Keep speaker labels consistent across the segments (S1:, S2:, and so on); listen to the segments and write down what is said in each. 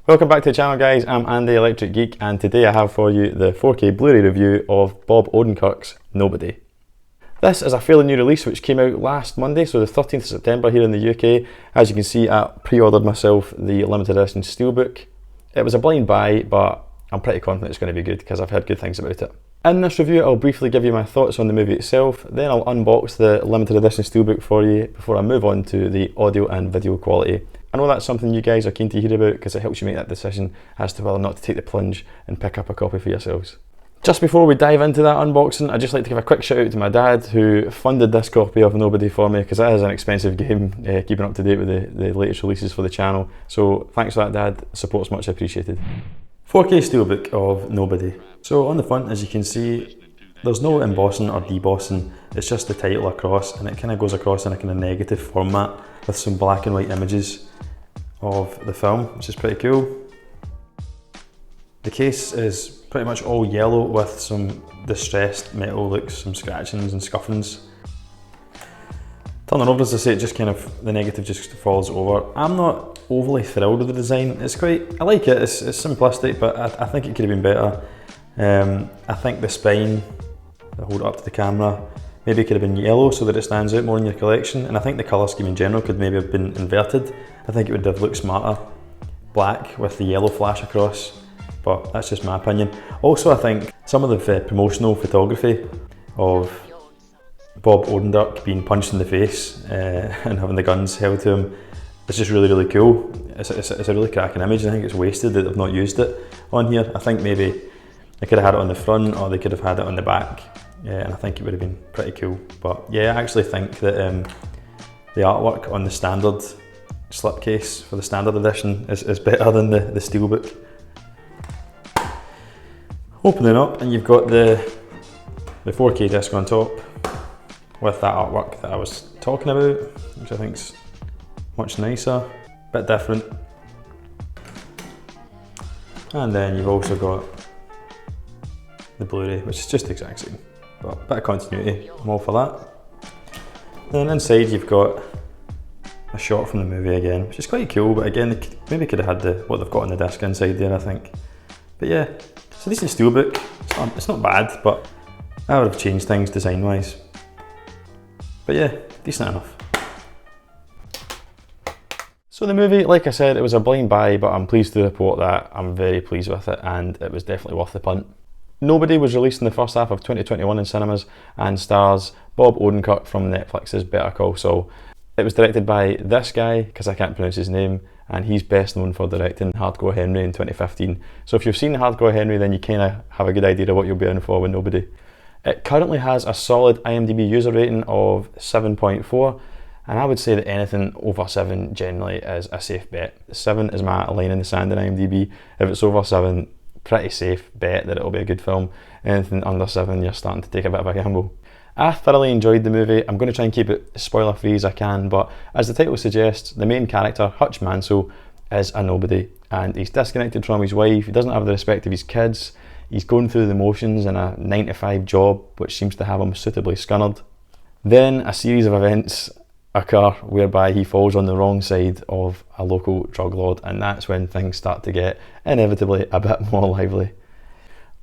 S1: Welcome back to the channel, guys. I'm Andy, Electric Geek, and today I have for you the 4K Blu-ray review of Bob Odenkirk's Nobody. This is a fairly new release which came out last Monday, so the 13th of September here in the UK. As you can see, I pre-ordered myself the limited edition Steelbook. It was a blind buy, but I'm pretty confident it's going to be good because I've heard good things about it. In this review, I'll briefly give you my thoughts on the movie itself, then I'll unbox the limited edition Steelbook for you before I move on to the audio and video quality. I know that's something you guys are keen to hear about because it helps you make that decision as to whether or not to take the plunge and pick up a copy for yourselves. Just before we dive into that unboxing, I'd just like to give a quick shout out to my dad who funded this copy of Nobody for me because that is an expensive game, keeping up to date with the latest releases for the channel. So thanks for that, Dad. Support's much appreciated. 4K Steelbook of Nobody. So on the front, as you can see, there's no embossing or debossing, it's just the title across, and it kind of goes across in a kind of negative format with some black and white images of the film, which is pretty cool. The case is pretty much all yellow with some distressed metal looks, some scratchings and scuffings. Turning over, as I say, it just kind of, the negative just falls over. I'm not overly thrilled with the design. It's quite, I like it, it's simplistic, but I think it could have been better. I think the spine, hold it up to the camera, maybe could have been yellow so that it stands out more in your collection, and I think the colour scheme in general could maybe have been inverted. I think it would have looked smarter, black with the yellow flash across, but that's just my opinion. Also, I think some of the promotional photography of Bob Odenkirk being punched in the face and having the guns held to him, it's just really, really cool. It's a really cracking image, and I think it's wasted that they've not used it on here. I think maybe they could have had it on the front or they could have had it on the back, and I think it would have been pretty cool. But yeah, I actually think that the artwork on the standard slipcase for the standard edition is better than the Steelbook. Opening up, and you've got the 4K disc on top with that artwork that I was talking about, which I think's much nicer, bit different. And then you've also got the Blu-ray, which is just the exact same, but a bit of continuity, I'm all for that. Then inside you've got a shot from the movie again, which is quite cool, but again, they maybe could have had what they've got on the disc inside there, I think. But yeah, it's a decent Steelbook. It's not bad, but I would have changed things design-wise. But yeah, decent enough. So the movie, like I said, it was a blind buy, but I'm pleased to report that I'm very pleased with it, and it was definitely worth the punt. Nobody was released in the first half of 2021 in cinemas and stars Bob Odenkirk from Netflix's Better Call Saul. It was directed by this guy, because I can't pronounce his name, and he's best known for directing Hardcore Henry in 2015. So if you've seen Hardcore Henry, then you kind of have a good idea of what you'll be in for with Nobody. It currently has a solid IMDb user rating of 7.4, and I would say that anything over 7 generally is a safe bet. 7 is my line in the sand in IMDb. If it's over 7, pretty safe bet that it'll be a good film. Anything under 7, you're starting to take a bit of a gamble. I thoroughly enjoyed the movie. I'm going to try and keep it spoiler free as I can, but as the title suggests, the main character, Hutch Mansell, is a nobody, and he's disconnected from his wife. He doesn't have the respect of his kids. He's going through the motions in a 9-to-5 job, which seems to have him suitably scunnered. Then a series of events occur whereby he falls on the wrong side of a local drug lord, and that's when things start to get inevitably a bit more lively.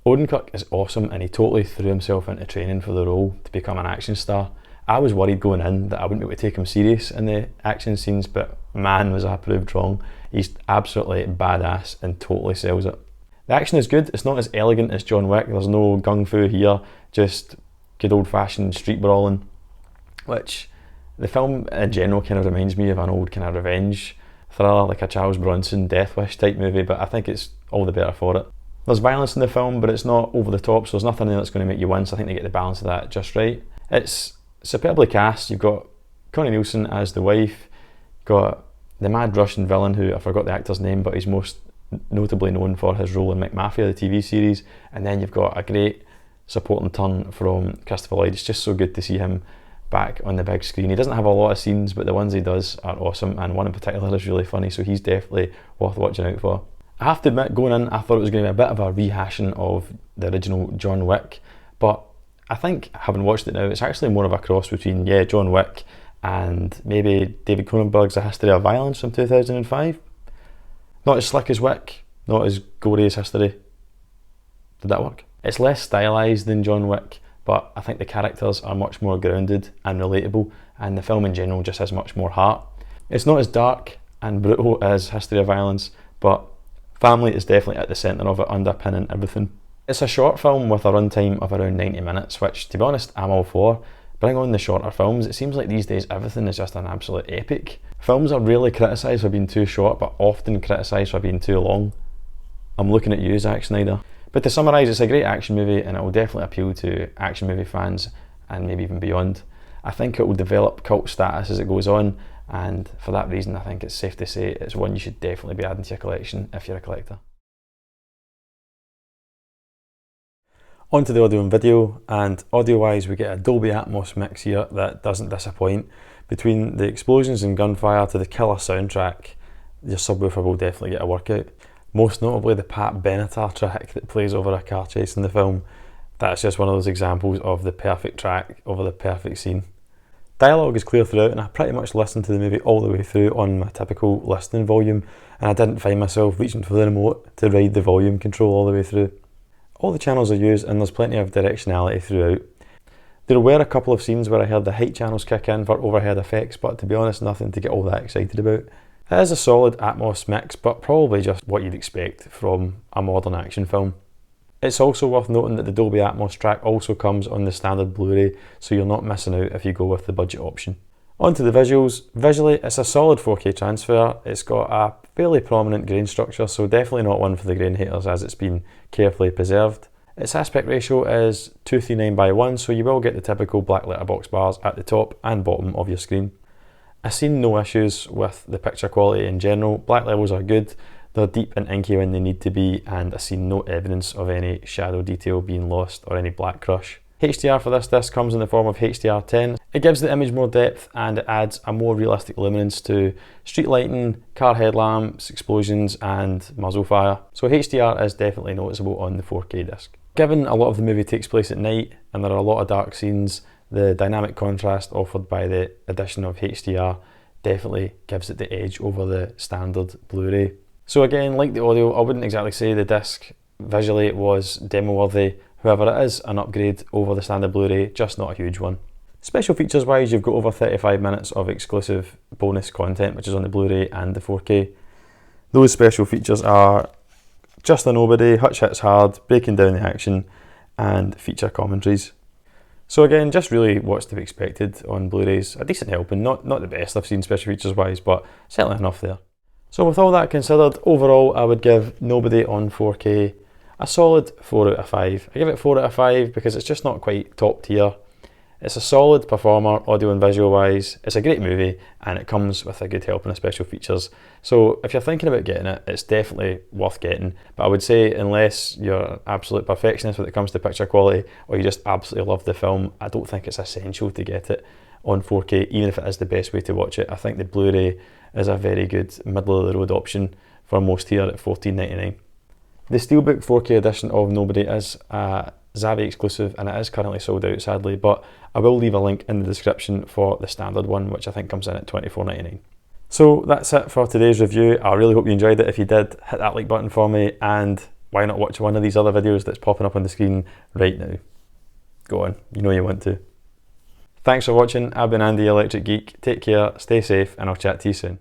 S1: Odenkirk is awesome, and he totally threw himself into training for the role to become an action star. I was worried going in that I wouldn't be able to take him serious in the action scenes, but man was I proved wrong. He's absolutely badass and totally sells it. The action is good. It's not as elegant as John Wick. There's no gung fu here, just good old fashioned street brawling, which the film in general kind of reminds me of an old kind of revenge thriller, like a Charles Bronson Death Wish type movie, but I think it's all the better for it. There's violence in the film, but it's not over the top, so there's nothing in there that's going to make you wince. I think they get the balance of that just right. It's superbly cast. You've got Connie Nielsen as the wife, got the mad Russian villain, who I forgot the actor's name, but he's most notably known for his role in McMafia, the TV series, and then you've got a great supporting turn from Christopher Lloyd. It's just so good to see him back on the big screen. He doesn't have a lot of scenes, but the ones he does are awesome, and one in particular is really funny, so he's definitely worth watching out for. I have to admit, going in, I thought it was going to be a bit of a rehashing of the original John Wick, but I think, having watched it now, it's actually more of a cross between, yeah, John Wick and maybe David Cronenberg's A History of Violence from 2005. Not as slick as Wick, not as gory as History. Did that work? It's less stylised than John Wick, but I think the characters are much more grounded and relatable, and the film in general just has much more heart. It's not as dark and brutal as History of Violence, but family is definitely at the centre of it, underpinning everything. It's a short film with a runtime of around 90 minutes, which, to be honest, I'm all for. Bring on the shorter films. It seems like these days everything is just an absolute epic. Films are rarely criticised for being too short, but often criticised for being too long. I'm looking at you, Zack Snyder. But to summarise, it's a great action movie, and it will definitely appeal to action movie fans and maybe even beyond. I think it will develop cult status as it goes on, and for that reason I think it's safe to say it's one you should definitely be adding to your collection if you're a collector. On to the audio and video, and audio wise we get a Dolby Atmos mix here that doesn't disappoint. Between the explosions and gunfire to the killer soundtrack, your subwoofer will definitely get a workout. Most notably the Pat Benatar track that plays over a car chase in the film. That's just one of those examples of the perfect track over the perfect scene. Dialogue is clear throughout, and I pretty much listened to the movie all the way through on my typical listening volume, and I didn't find myself reaching for the remote to ride the volume control all the way through. All the channels are used and there's plenty of directionality throughout. There were a couple of scenes where I heard the height channels kick in for overhead effects, but to be honest, nothing to get all that excited about. It is a solid Atmos mix, but probably just what you'd expect from a modern action film. It's also worth noting that the Dolby Atmos track also comes on the standard Blu-ray, so you're not missing out if you go with the budget option. On to the visuals. Visually, it's a solid 4K transfer. It's got a fairly prominent grain structure, so definitely not one for the grain haters as it's been carefully preserved. Its aspect ratio is 239:1, so you will get the typical black letterbox bars at the top and bottom of your screen. I've seen no issues with the picture quality in general. Black levels are good, they're deep and inky when they need to be, and I've seen no evidence of any shadow detail being lost or any black crush. HDR for this disc comes in the form of HDR10. It gives the image more depth and it adds a more realistic luminance to street lighting, car headlamps, explosions and muzzle fire. So HDR is definitely noticeable on the 4K disc. Given a lot of the movie takes place at night and there are a lot of dark scenes, the dynamic contrast offered by the addition of HDR definitely gives it the edge over the standard Blu-ray. So again, like the audio, I wouldn't exactly say the disc visually was demo worthy. However, it is an upgrade over the standard Blu-ray, just not a huge one. Special features wise, you've got over 35 minutes of exclusive bonus content, which is on the Blu-ray and the 4K. Those special features are Just a Nobody, Hutch Hits Hard, Breaking Down the Action, and feature commentaries. So again, just really what's to be expected on Blu-rays. A decent helping, not the best I've seen special features wise, but certainly enough there. So with all that considered, overall I would give Nobody on 4K a solid 4 out of 5. I give it 4 out of 5 because it's just not quite top tier. It's a solid performer, audio and visual wise. It's a great movie and it comes with a good helping of special features. So if you're thinking about getting it, it's definitely worth getting. But I would say unless you're an absolute perfectionist when it comes to picture quality or you just absolutely love the film, I don't think it's essential to get it on 4K, even if it is the best way to watch it. I think the Blu-ray is a very good middle of the road option for most here at $14.99. The Steelbook 4K edition of Nobody is a Zavvi exclusive and it is currently sold out sadly, but I will leave a link in the description for the standard one, which I think comes in at $24.99. So that's it for today's review. I really hope you enjoyed it. If you did, hit that like button for me, and why not watch one of these other videos that's popping up on the screen right now. Go on, you know you want to. Thanks for watching. I've been Andy, Electric Geek. Take care, stay safe, and I'll chat to you soon.